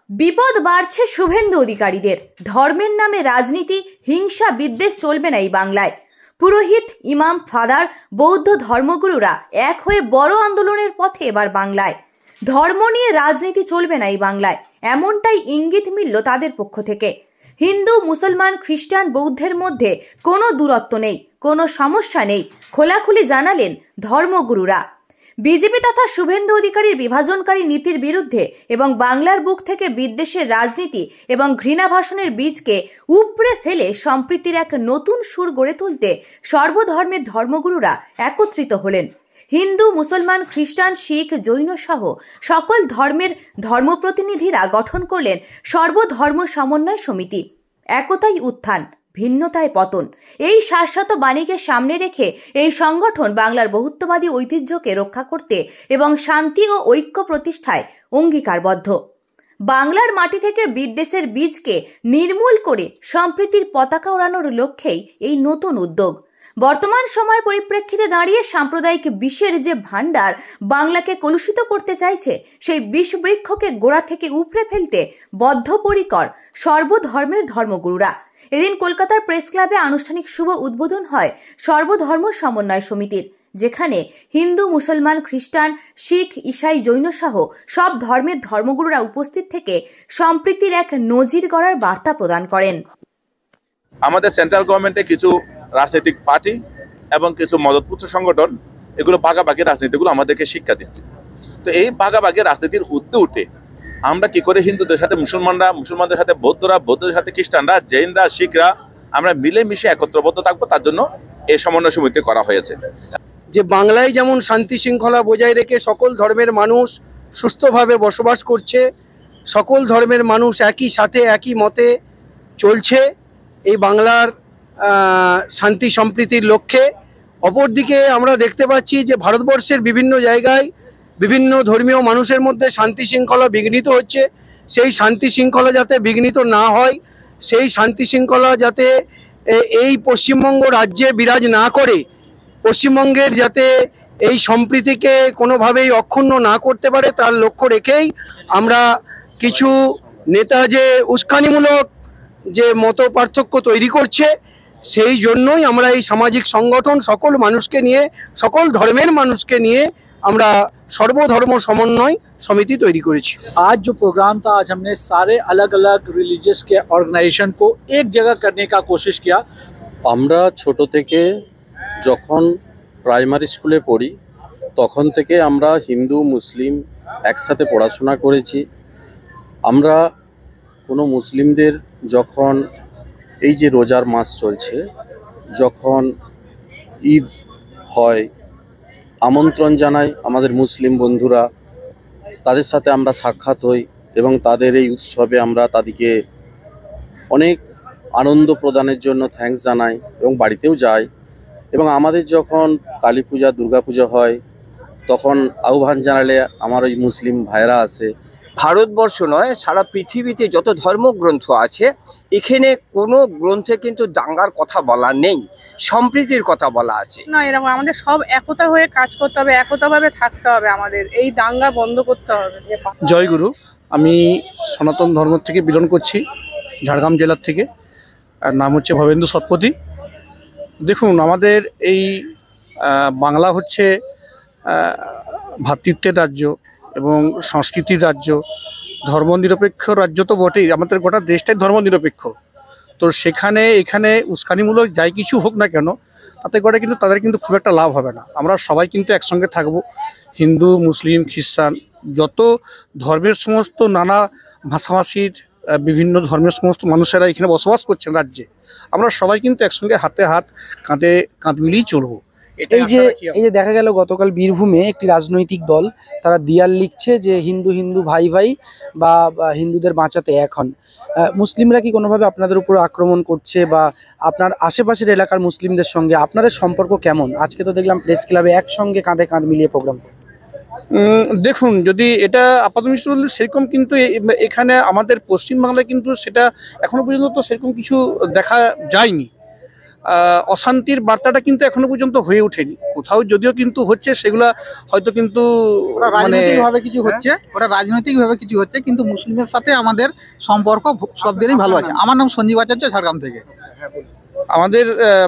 বিপদ বাড়ছে শুভেন্দু অধিকারীদের। ধর্মের নামে রাজনীতি, হিংসা বিদ্বেষ চলবে না এই বাংলায়। পুরোহিত, ইমাম, ফাদার, বৌদ্ধ ধর্মগুরুরা এক হয়ে বড় আন্দোলনের পথে এবার বাংলায়। ধর্ম নিয়ে রাজনীতি চলবে না এই বাংলায়, এমনটাই ইঙ্গিত মিলল তাদের পক্ষ থেকে। হিন্দু, মুসলমান, খ্রিস্টান, বৌদ্ধের মধ্যে কোনো দূরত্ব নেই, কোনো সমস্যা নেই, খোলাখুলি জানালেন ধর্মগুরুরা। বিজেপি তথা শুভেন্দু অধিকারীর বিভাজনকারী নীতির বিরুদ্ধে এবং বাংলার বুক থেকে বিদ্বেষের রাজনীতি এবং ঘৃণা ভাষণের বীজকে উপড়ে ফেলে সম্প্রীতির এক নতুন সুর গড়ে তুলতে সর্বধর্মের ধর্মগুরুরা একত্রিত হলেন। হিন্দু, মুসলমান, খ্রিস্টান, শিখ, জৈন সহ সকল ধর্মের ধর্মপ্রতিনিধিরা গঠন করলেন সর্বধর্ম সমন্বয় সমিতি। একতাই উত্থান, ভিন্নতায় পতন, এই শাশ্বত বাণীকে সামনে রেখে এই সংগঠন বাংলার বহুত্ববাদী ঐতিহ্যকে রক্ষা করতে এবং শান্তি ও ঐক্য প্রতিষ্ঠায় অঙ্গীকারবদ্ধ। বাংলার মাটি থেকে বিদ্বেষের বীজকে নির্মূল করে সম্প্রীতির পতাকা ওড়ানোর লক্ষ্যেই এই নতুন উদ্যোগ। বর্তমান সময়ের পরিপ্রেক্ষিতে দাঁড়িয়ে সাম্প্রদায়িক বিষের যে ভাণ্ডার বাংলাকে কলুষিত করতে চাইছে, সেই বিষ বৃক্ষকে গোড়া থেকে উপড়ে ফেলতে বদ্ধপরিকর সর্বধর্মের ধর্মগুরুরা। এদিন কলকাতার প্রেস ক্লাবে আনুষ্ঠানিক শুভ উদ্বোধন হয় সর্বধর্ম সমন্বয় সমিতির, যেখানে হিন্দু, মুসলমান, খ্রিস্টান, শিখ, ঈসাই, জৈন সহ সব ধর্মের ধর্মগুরুরা উপস্থিত থেকে সম্প্রীতির এক নজির গড়ার বার্তা প্রদান করেন। আমাদের সেন্ট্রাল গভর্নমেন্টে কিছু রাজনৈতিক পার্টি এবং কিছু মদতপুত্র সংগঠন এগুলো ভাগাভাগি রাজনীতিগুলো আমাদেরকে শিক্ষা দিচ্ছে। তো এই ভাগাভাগি রাজনীতির ঊর্ধ্বে উঠে আমরা কি করে হিন্দুদের সাথে মুসলমানরা, মুসলমানদের সাথে বৌদ্ধরা, বৌদ্ধদের সাথে খ্রিস্টানরা, জৈনরা, শিখরা আমরা মিলেমিশে একত্রবদ্ধ থাকবো, তার জন্য এই সমন্বয় সমিতি করা হয়েছে। যে বাংলায় যেমন শান্তি শৃঙ্খলা বজায় রেখে সকল ধর্মের মানুষ সুস্থভাবে বসবাস করছে, সকল ধর্মের মানুষ একই সাথে একই মতে চলছে এই বাংলার শান্তি সম্প্রীতির লক্ষ্যে। অপরদিকে আমরা দেখতে পাচ্ছি যে ভারতবর্ষের বিভিন্ন জায়গায় বিভিন্ন ধর্মীয় মানুষের মধ্যে শান্তি শৃঙ্খলা বিঘ্নিত হচ্ছে। সেই শান্তি শৃঙ্খলা যাতে বিঘ্নিত না হয়, সেই শান্তি শৃঙ্খলা যাতে এই পশ্চিমবঙ্গ রাজ্যে বিরাজ না করে, পশ্চিমবঙ্গের যাতে এই সম্প্রীতিকে কোনোভাবেই অক্ষুণ্ণ না করতে পারে, তার লক্ষ্য রেখেই আমরা কিছু নেতা যে উস্কানিমূলক যে মত পার্থক্য তৈরি করছে, সেই জন্যই আমরা এই সামাজিক সংগঠন সকল মানুষকে নিয়ে, সকল ধর্মের মানুষকে নিয়ে আমরা सर्वधर्म समन्वय समिति तैयारी करेছি। आज जो प्रोग्राम था, आज हमने सारे अलग अलग रिलीजियस के ऑर्गेनाइजेशन को एक जगह करने का कोशिश किया। আমরা ছোট থেকে যখন প্রাইমারি স্কুলে পড়ি তখন থেকে আমরা হিন্দু মুসলিম একসাথে পড়াশোনা করেছি। আমরা কোনো মুসলিমদের যখন এই যে রোজার মাস চলছে, যখন ঈদ হয়, আমন্ত্রণ জানাই আমাদের মুসলিম বন্ধুরা, তাদের সাথে আমরা সাক্ষাৎ হই এবং তাদের এই উৎসবে আমরা তাদেরকে অনেক আনন্দ প্রদানের জন্য থ্যাঙ্কস জানাই এবং বাড়িতেও যাই। এবং আমাদের যখন কালী পূজা, দুর্গা পূজা হয় তখন আহ্বান জানালে আমার ওই মুসলিম ভাইরা আসে। ভারতবর্ষ নয়, সারা পৃথিবীতে যত ধর্মগ্রন্থ আছে, এখানে কোনো গ্রন্থে কিন্তু দাঙ্গার কথা বলা নেই, সম্প্রীতির কথা বলা আছে। না, এরকম আমাদের সব একতা হয়ে কাজ করতে হবে, একতাভাবে থাকতে হবে, আমাদের এই দাঙ্গা বন্ধ করতে হবে। জয় গুরু। আমি সনাতন ধর্ম থেকে বিলং করছি, ঝাড়গ্রাম জেলার থেকে। আর নাম হচ্ছে ভবেন্দু সৎপতি। দেখুন, আমাদের এই বাংলা হচ্ছে ভ্রাতৃত্বের রাজ্য এবং সংস্কৃতির রাজ্য, ধর্মনিরপেক্ষ রাজ্য তো বটেই, আমাদের গোটা দেশটাই ধর্মনিরপেক্ষ। তো এখানে উস্কানিমূলক যাই কিছু হোক না কেন, তাতে করে কিন্তু তাদের কিন্তু খুব একটা লাভ হবে না। আমরা সবাই কিন্তু একসঙ্গে থাকবো, হিন্দু, মুসলিম, খ্রিস্টান, যত ধর্মের সমস্ত নানা ভাষাভাষীর বিভিন্ন ধর্মের সমস্ত মানুষেরা এখানে বসবাস করছেন রাজ্যে, আমরা সবাই কিন্তু একসঙ্গে হাতে হাত, কাঁধে কাঁধ মিলিয়েই চলবো। এই যে দেখা গেল গতকাল বীরভূমে একটি রাজনৈতিক দল তারা দিয়াল লিখছে যে হিন্দু হিন্দু ভাই ভাই বা হিন্দুদের বাঁচাতে এক হন। মুসলিমরা কি কোনোভাবে আপনাদের উপর আক্রমণ করছে বা আপনার আশেপাশের এলাকার মুসলিমদের সঙ্গে আপনাদের সম্পর্ক কেমন? আজকে তো দেখলাম প্রেস ক্লাবে একসঙ্গে কাঁধে কাঁধ মিলিয়ে প্রোগ্রাম। দেখুন, যদি এটা আপাতত সেরকম কিন্তু এখানে আমাদের পশ্চিমবাংলায় কিন্তু সেটা এখনো পর্যন্ত তো সেরকম কিছু দেখা যায়নি। অশান্তির বার্তাটা কিন্তু এখনো পর্যন্ত হয়ে ওঠেনি। কোথাও যদিও কিন্তু হচ্ছে, সেগুলা হয়তো কিন্তু ওটা মানে রাজনৈতিক ভাবে কিছু হচ্ছে, ওটা রাজনৈতিক ভাবে কিছু হচ্ছে, কিন্তু মুসলিমের সাথে আমাদের সম্পর্ক সব দিনই ভালো আছে। আমার নাম সঞ্জীব আচার্য, ঝাড়গ্রাম থেকে। আমাদের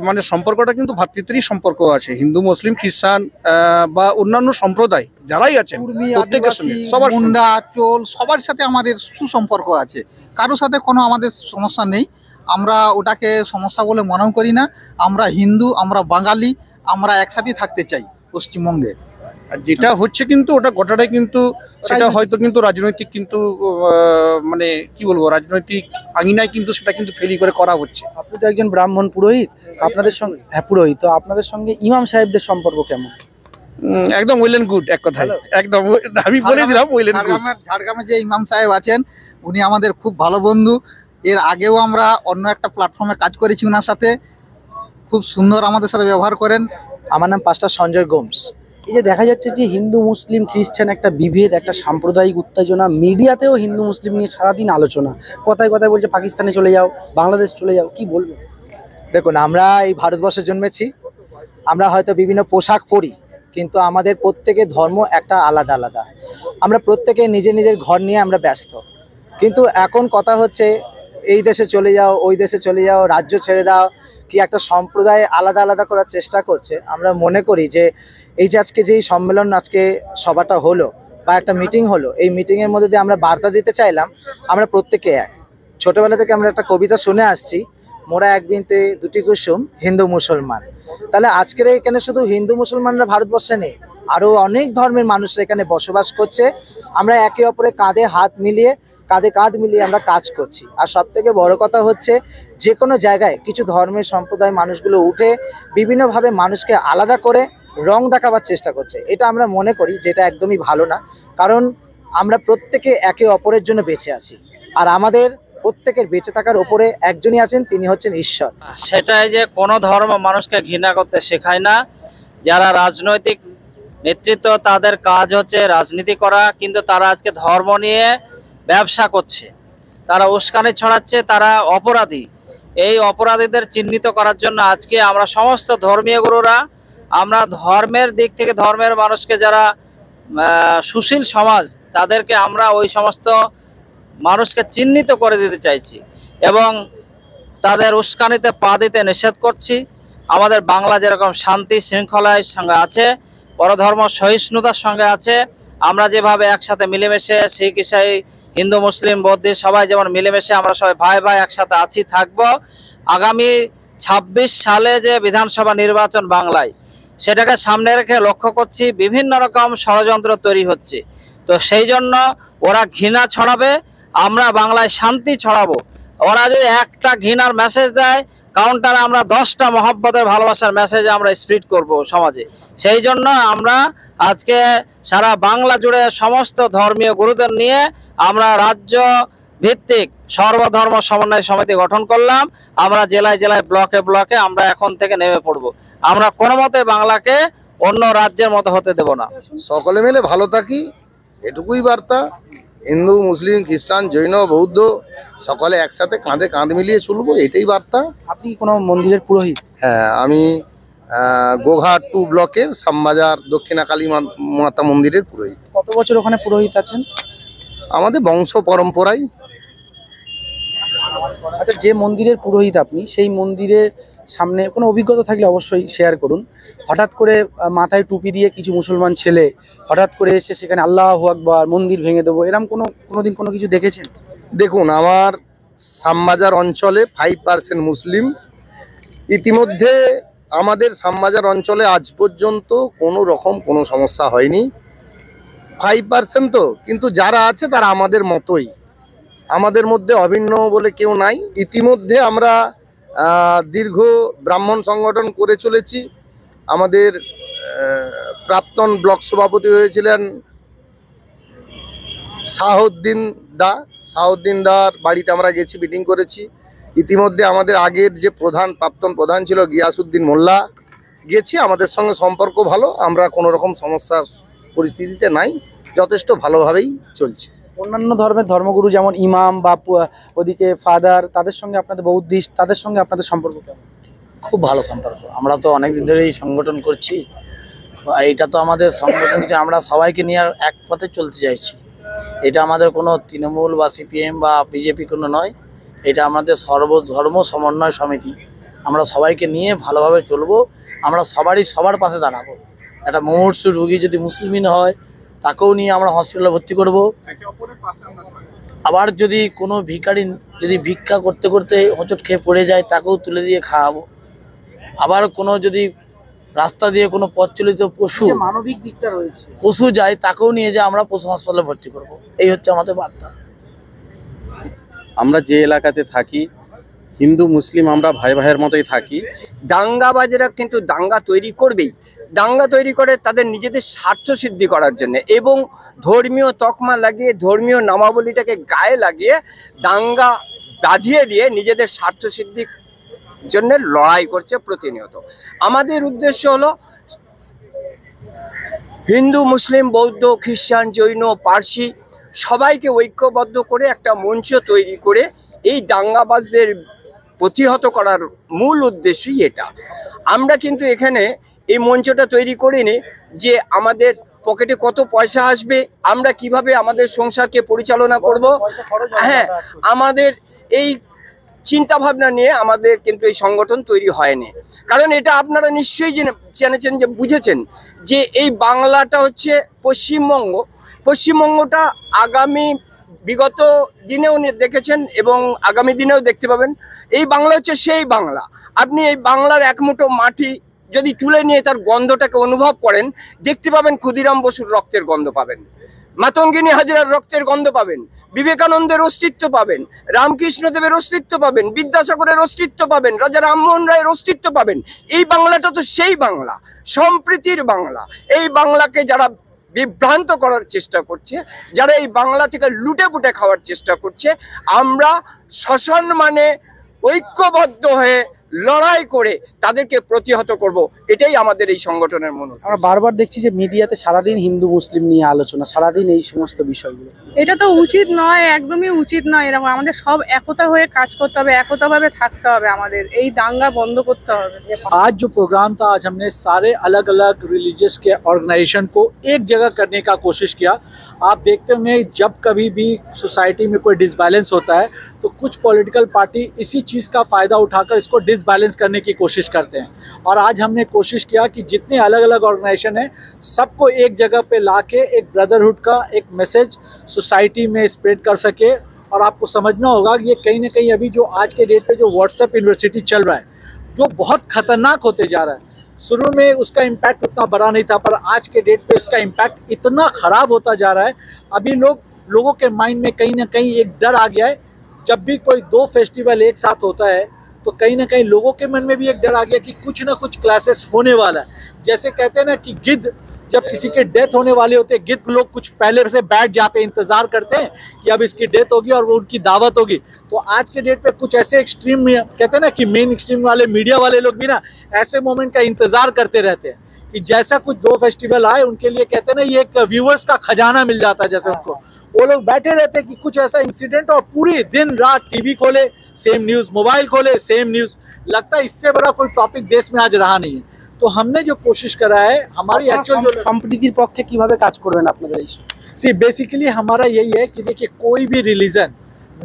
মানে সম্পর্কটা কিন্তু ভ্রাতৃত্বেরই সম্পর্ক আছে। হিন্দু, মুসলিম, খ্রিস্টান বা অন্যান্য সম্প্রদায় যারাই আছেন কুর্মি, প্রত্যেকের সঙ্গে, আদিবাসী, সবার সঙ্গে। মুন্ডা, চোল, সবার সাথে আমাদের সুসম্পর্ক আছে। কারোর সাথে কোনো আমাদের সমস্যা নেই। আমরা ওটাকে সমস্যা বলে মনেও করি না। আমরা হিন্দু, আমরা বাঙালি, আমরা একসাথে থাকতে চাই পশ্চিমবঙ্গে। আর যেটা হচ্ছে কিন্তু ওটা গোটাটাই কিন্তু সেটা হয়তো কিন্তু রাজনৈতিক কিন্তু মানে কি বলবো, রাজনৈতিক আঙিনায় কিন্তু সেটা কিন্তু ফেরি করে করা হচ্ছে। আপনি তো একজন ব্রাহ্মণ পুরোহিত, আপনাদের সঙ্গে পুরোহিত, তো আপনাদের সঙ্গে ইমাম সাহেবদের সম্পর্ক কেমন? একদম ওয়েল এন্ড গুড, এক কথায় একদম আমি বলে দিলাম ওয়েল এন্ড গুড। ঝাড়গ্রামে যে ইমাম সাহেব আছেন, উনি আমাদের খুব ভালো বন্ধু। এর আগেও আমরা অন্য একটা প্ল্যাটফর্মে কাজ করেছি ওনার সাথে। খুব সুন্দর আমাদের সাথে ব্যবহার করেন। আমার নাম পাস্টার সঞ্জয় গোমস। এই যে দেখা যাচ্ছে যে হিন্দু মুসলিম খ্রিস্টান একটা বিভেদ, একটা সাম্প্রদায়িক উত্তেজনা, মিডিয়াতেও হিন্দু মুসলিম নিয়ে সারাদিন আলোচনা, কথায় কথায় বলছে পাকিস্তানে চলে যাও, বাংলাদেশ চলে যাও, কি বলবো? দেখুন, আমরা এই ভারতবর্ষে জন্মেছি, আমরা হয়তো বিভিন্ন পোশাক পরি, কিন্তু আমাদের প্রত্যেকের ধর্ম একটা আলাদা আলাদা। আমরা প্রত্যেকে নিজের নিজের ঘর নিয়ে আমরা ব্যস্ত। কিন্তু এখন কথা হচ্ছে এই দেশে চলে যাও, ওই দেশে চলে যাও, রাজ্য ছেড়ে দাও, কি একটা সম্প্রদায় আলাদা আলাদা করার চেষ্টা করছে। আমরা মনে করি যে এই যে আজকে যেই সম্মেলন, আজকে সভাটা হলো বা একটা মিটিং হলো, এই মিটিংয়ের মধ্যে দিয়ে আমরা বার্তা দিতে চাইলাম আমরা প্রত্যেকে এক। ছোটোবেলা থেকে আমরা একটা কবিতা শুনে আসছি, মোরা এক বিনতে দুটি কুসুম হিন্দু মুসলমান। তাহলে আজকের এখানে শুধু হিন্দু মুসলমানরা ভারতবর্ষে নেই, আরও অনেক ধর্মের মানুষরা এখানে বসবাস করছে। আমরা একে অপরে কাঁধে হাত মিলিয়ে, কাঁধে কাঁধ মিলিয়ে আমরা কাজ করছি। আর সবথেকে বড় কথা হচ্ছে, যে কোনো জায়গায় কিছু ধর্মের সম্প্রদায় মানুষগুলো উঠে বিভিন্নভাবে মানুষকে আলাদা করে রং দেখাবার চেষ্টা করছে। এটা আমরা মনে করি যেটা একদমই ভালো না, কারণ আমরা প্রত্যেকে একে অপরের জন্য বেঁচে আছি। আর আমাদের প্রত্যেকের বেঁচে থাকার ওপরে একজনই আছেন, তিনি হচ্ছেন ঈশ্বর। সেটাই যে কোনো ধর্ম মানুষকে ঘৃণা করতে শেখায় না। যারা রাজনৈতিক নেতৃত্ব, তাদের কাজ হচ্ছে রাজনীতি করা, কিন্তু তারা আজকে ধর্ম নিয়ে ব্যবসা করছে, তারা উস্কানি ছড়াচ্ছে, তারা অপরাধী। এই অপরাধীদের চিহ্নিত করার জন্য আজকে আমরা সমস্ত ধর্মীয় গুরুরা, আমরা ধর্মের দিক থেকে ধর্মের মানুষকে, যারা সুশীল সমাজ, তাদেরকে আমরা ওই সমস্ত মানুষকে চিহ্নিত করে দিতে চাইছি এবং তাদের উস্কানিতে পা দিতে নিষেধ করছি। আমাদের বাংলা যেরকম শান্তি শৃঙ্খলার সঙ্গে আছে, পরধর্ম সহিষ্ণুতার সঙ্গে আছে, আমরা যেভাবে একসাথে মিলেমিশে শিখ ইসাই হিন্দু মুসলিম বৌদ্ধ সবাই যেমন মিলেমিশে আমরা সবাই ভাই ভাই একসাথে আছি, থাকবো। আগামী 26 সালে যে বিধানসভা নির্বাচন বাংলায়, সেটাকে সামনে রেখে লক্ষ্য করছি বিভিন্ন রকম ষড়যন্ত্র তৈরি হচ্ছে। তো সেই জন্য ওরা ঘৃণা ছড়াবে, আমরা বাংলায় শান্তি ছড়াবো। ওরা যদি একটা ঘৃণার মেসেজ দেয়, কাউন্টারে আমরা 10টা মহব্বতের ভালোবাসার মেসেজ আমরা স্প্রিড করব সমাজে। সেই জন্য আমরা আজকে সারা বাংলা জুড়ে সমস্ত ধর্মীয় গুরুদের নিয়ে আমরা রাজ্য ভিত্তিক সর্বধর্ম সমন্বয় সমিতি গঠন করলাম। আমরা জেলায় জেলায় ব্লকে ব্লকে আমরা এখন থেকে নেমে পড়ব। আমরা কোনো মতে বাংলাকে অন্য রাজ্যের মতো হতে দেব না। সকলে মিলে ভালো থাকি, এটুকুই বার্তা। হিন্দু মুসলিম খ্রিস্টান জৈন বৌদ্ধ সকলে একসাথে কাঁধে কাঁধ মিলিয়ে চলবো, এটাই বার্তা। আপনি কি কোনো মন্দিরের পুরোহিত? হ্যাঁ, আমি গোঘাট 2 ব্লকের শ্যামবাজার দক্ষিণা কালী মাতা মন্দিরের পুরোহিত। কত বছর ওখানে পুরোহিত আছেন? আমাদের বংশ পরম্পরায়। আচ্ছা, যে মন্দিরের পুরোহিত আপনি, সেই মন্দিরের সামনে কোনো অভিজ্ঞতা থাকলে অবশ্যই শেয়ার করুন। হঠাৎ করে মাথায় টুপি দিয়ে কিছু মুসলমান ছেলে হঠাৎ করে এসে সেখানে আল্লাহু আকবার, মন্দির ভেঙে দেবো, এরকম কোনোদিন কোনো কিছু দেখেছেন? দেখুন, আমার শ্যামবাজার অঞ্চলে 5% মুসলিম। ইতিমধ্যে আমাদের শ্যামবাজার অঞ্চলে আজ পর্যন্ত কোনো রকম কোনো সমস্যা হয়নি। 5% তো, কিন্তু যারা আছে তারা আমাদের মতোই, আমাদের মধ্যে অভিন্ন বলে কেউ নাই। ইতিমধ্যে আমরা দীর্ঘ ব্রাহ্মণ সংগঠন করে চলেছি। আমাদের প্রাক্তন ব্লক সভাপতি হয়েছিলেন শাহউদ্দিন দার বাড়িতে আমরা গেছি, মিটিং করেছি। ইতিমধ্যে আমাদের আগের যে প্রাক্তন প্রধান ছিল গিয়াসউদ্দিন মোল্লা গেছি, আমাদের সঙ্গে সম্পর্ক ভালো, আমরা কোনো রকম সমস্যার পরিস্থিতিতে নাই, যথেষ্ট ভালোভাবেই চলছে। অন্যান্য ধর্মের ধর্মগুরু যেমন ইমাম বা ওদিকে ফাদার, তাদের সঙ্গে আপনাদের বৌদ্ধিস্ট, তাদের সঙ্গে আপনাদের সম্পর্ক কেমন? খুব ভালো সম্পর্ক। আমরা তো অনেকদিন ধরেই সংগঠন করছি, এইটা তো আমাদের সংগঠন, আমরা সবাইকে নিয়ে এক পথে চলতে চাইছি। এটা আমাদের কোনো তৃণমূল বা সিপিএম বা বিজেপি কোনো নয়, এটা আমাদের সর্বধর্ম সমন্বয় সমিতি। আমরা সবাইকে নিয়ে ভালোভাবে চলবো, আমরা সবার পাশে দাঁড়াবো। একটা মুমূর্ষু রুগী যদি মুসলিম হয় তাকেও নিয়ে আমরা হসপিটালে ভর্তি করব। আবার যদি কোনো ভিখারি যদি ভিক্ষা করতে করতে হোঁচট খেয়ে পড়ে যায় তাকেও তুলে দিয়ে খাওয়াবো। আবার কোনো যদি রাস্তা দিয়ে কোনো পথচলিত মানবিক দিকটা রয়েছে, পশু যায় তাকেও নিয়ে যায় আমরা পশু হাসপাতালে ভর্তি করব। এই হচ্ছে আমাদের বার্তা। আমরা যে এলাকাতে থাকি হিন্দু মুসলিম আমরা ভাই ভাইয়ের মতোই থাকি। দাঙ্গাবাজেরা কিন্তু দাঙ্গা তৈরি করবেই, দাঙ্গা তৈরি করে তাদের নিজেদের স্বার্থ সিদ্ধি করার জন্য এবং ধর্মীয় তকমা লাগিয়ে ধর্মীয় নামাবলীটাকে গায়ে লাগিয়ে দাঙ্গা বাঁধিয়ে দিয়ে নিজেদের স্বার্থ সিদ্ধির জন্য লড়াই করছে প্রতিনিয়ত। আমাদের উদ্দেশ্য হলো হিন্দু মুসলিম বৌদ্ধ খ্রিস্টান জৈন পার্সি সবাইকে ঐক্যবদ্ধ করে একটা মঞ্চ তৈরি করে এই দাঙ্গাবাজদের প্রতিহত করার মূল উদ্দেশ্যই এটা। আমরা কিন্তু এখানে এই মঞ্চটা তৈরি করিনি যে আমাদের পকেটে কত পয়সা আসবে, আমরা কিভাবে আমাদের সংসারকে পরিচালনা করব, হ্যাঁ আমাদের এই চিন্তা ভাবনা নিয়ে আমাদের কিন্তু এই সংগঠন তৈরি হয়নি। কারণ এটা আপনারা নিশ্চয়ই জেনেছেন যে বুঝেছেন যে এই বাংলাটা হচ্ছে পশ্চিমবঙ্গটা আগামী বিগত দিনেও দেখেছেন এবং আগামী দিনেও দেখতে পাবেন। এই বাংলা হচ্ছে সেই বাংলা। আপনি এই বাংলার এক মুঠো মাটি যদি তুলে নিয়ে তার গন্ধটাকে অনুভব করেন দেখতে পাবেন ক্ষুদিরাম বসুর রক্তের গন্ধ পাবেন, মাতঙ্গিনী হাজরার রক্তের গন্ধ পাবেন, বিবেকানন্দের অস্তিত্ব পাবেন, রামকৃষ্ণদেবের অস্তিত্ব পাবেন, বিদ্যাসাগরের অস্তিত্ব পাবেন, রাজা রামমোহন রায়ের অস্তিত্ব পাবেন। এই বাংলাটা তো সেই বাংলা, সম্প্রীতির বাংলা। এই বাংলাকে যারা বিভ্রান্ত করার চেষ্টা করছে, যারা এই বাংলা থেকে লুটে পুটে খাওয়ার চেষ্টা করছে, আমরা সসম্মানে ঐক্যবদ্ধ হয়ে লড়াই করে তাদেরকে প্রতিহত করব। এটাই আমাদের এই সংগঠনের মনোভাব। আমরা বারবার দেখছি যে মিডিয়াতে সারাদিন হিন্দু মুসলিম নিয়ে আলোচনা, সারাদিন এই সমস্ত বিষয়গুলো। এটা তো উচিত নয়, একদমই উচিত নয়। এরকম আমাদের সব একতা হয়ে কাজ করতে হবে, একতাভাবে থাকতে হবে, আমাদের এই দাঙ্গা বন্ধ করতে হবে। आज जो प्रोग्राम था, आज हमने सारे अलग अलग रिलीजियस के ऑर्गेनाइजेशन को एक जगह करने का कोशिश किया। आप देखते होंगे जब कभी भी सोसाइटी में कोई डिसबैलेंस होता है तो कुछ पॉलिटिकल पार्टी इसी चीज़ का फ़ायदा उठाकर इसको डिसबैलेंस करने की कोशिश करते हैं। और आज हमने कोशिश किया कि जितने अलग अलग ऑर्गेनाइजेशन हैं सबको एक जगह पे लाके एक ब्रदरहुड का एक मैसेज सोसाइटी में स्प्रेड कर सके। और आपको समझना होगा कि ये कहीं ना कहीं अभी जो आज के डेट पे जो व्हाट्सएप यूनिवर्सिटी चल रहा है जो बहुत खतरनाक होते जा रहा है, शुरू में उसका इम्पैक्ट उतना बड़ा नहीं था पर आज के डेट पे उसका इम्पैक्ट इतना ख़राब होता जा रहा है। अभी लोगों के माइंड में कहीं ना कहीं एक डर आ गया है। जब भी कोई दो फेस्टिवल एक साथ होता है तो कहीं ना कहीं लोगों के मन में भी एक डर आ गया कि कुछ ना कुछ क्लासेस होने वाला है। जैसे कहते हैं ना कि गिद्ध जब किसी के डेथ होने वाले होते हैं, गिद्ध लोग कुछ पहले से बैठ जाते हैं, इंतजार करते हैं कि अब इसकी डेथ होगी और वो उनकी दावत होगी। तो आज के डेट पे कुछ ऐसे एक्सट्रीम कहते हैं ना कि मेन एक्सट्रीम वाले मीडिया वाले लोग भी ना ऐसे मोमेंट का इंतजार करते रहते हैं कि जैसा कुछ दो फेस्टिवल आए उनके लिए कहते हैं ना ये एक व्यूअर्स का खजाना मिल जाता है। जैसे उनको वो लोग बैठे रहते हैं कि कुछ ऐसा इंसिडेंट और पूरी दिन रात टीवी खोले सेम न्यूज़, मोबाइल खोले सेम न्यूज़। लगता है इससे बड़ा कोई टॉपिक देश में आज रहा नहीं है। तो हमने जो कोशिश करा है हमारी एक्चुअल जो সম্প্রীতির পক্ষে কিভাবে কাজ করবেন আপনাদের এই सी बेसिकली हमारा यही है कि देखिए कोई भी रिलीजन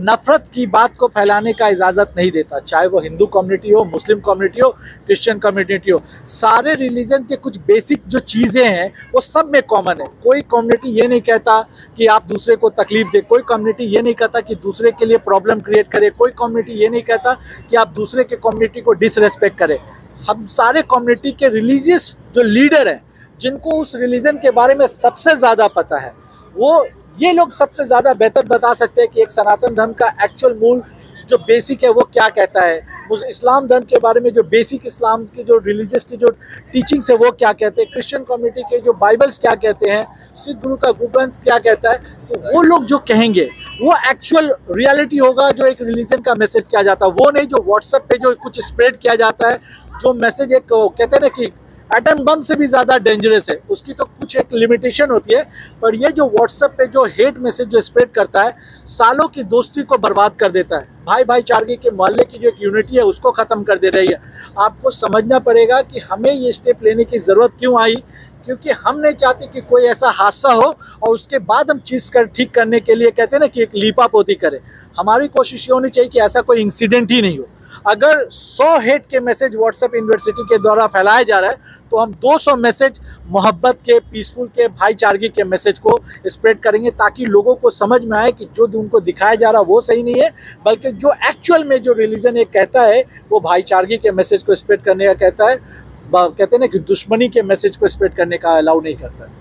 नफरत की बात को फैलाने का इजाज़त नहीं देता, चाहे वो हिंदू कम्युनिटी हो, मुस्लिम कम्युनिटी हो, क्रिश्चियन कम्युनिटी हो। सारे रिलीजन के कुछ बेसिक जो चीज़ें हैं वो सब में कॉमन है। कोई कम्युनिटी ये नहीं कहता कि आप दूसरे को तकलीफ दे, कोई कम्युनिटी ये नहीं कहता कि दूसरे के लिए प्रॉब्लम क्रिएट करे, कोई कम्युनिटी ये नहीं कहता कि आप दूसरे के कम्युनिटी को डिसरेस्पेक्ट करें। हम सारे कम्युनिटी के रिलीजियस जो लीडर हैं जिनको उस रिलीजन के बारे में सबसे ज़्यादा पता है, वो ये लोग सबसे ज़्यादा बेहतर बता सकते हैं कि एक सनातन धर्म का एक्चुअल मूल जो बेसिक है वो क्या कहता है, इस्लाम धर्म के बारे में जो बेसिक इस्लाम की जो रिलीजियस की जो टीचिंग्स है वो क्या कहते हैं, क्रिश्चियन कम्युनिटी के जो बाइबल्स क्या कहते हैं, सिख गुरु का गुरु ग्रंथ क्या कहता है। तो वो लोग जो कहेंगे वो एक्चुअल रियलिटी होगा जो एक रिलीजन का मैसेज किया जाता है, वो नहीं जो व्हाट्सएप पे जो कुछ स्प्रेड किया जाता है। जो मैसेज एक कहते हैं ना कि एटम बम से भी ज़्यादा डेंजरस है। उसकी तो कुछ एक लिमिटेशन होती है, पर ये जो व्हाट्सएप पे जो हेट मैसेज जो स्प्रेड करता है, सालों की दोस्ती को बर्बाद कर देता है। भाई भाईचारे के मोहल्ले की जो एक यूनिटी है उसको ख़त्म कर दे रही है। आपको समझना पड़ेगा कि हमें ये स्टेप लेने की ज़रूरत क्यों आई, क्योंकि हम नहीं चाहते कि कोई ऐसा हादसा हो और उसके बाद हम चीज़ ठीक करने के लिए कहते हैं ना कि एक लीपापोती करें। हमारी कोशिश ये होनी चाहिए कि ऐसा कोई इंसिडेंट ही नहीं हो। अगर 100 हेट के मैसेज व्हाट्सएप यूनिवर्सिटी के द्वारा फैलाया जा रहा है, तो हम 200 मैसेज मोहब्बत के, पीसफुल के, भाईचारगी के मैसेज को स्प्रेड करेंगे, ताकि लोगों को समझ में आए कि जो उनको दिखाया जा रहा है वो सही नहीं है, बल्कि जो एक्चुअल में जो रिलीजन एक कहता है वो भाईचारगी के मैसेज को स्प्रेड करने का कहता है। कहते हैं ना कि दुश्मनी के मैसेज को स्प्रेड करने का अलाउ नहीं करता है।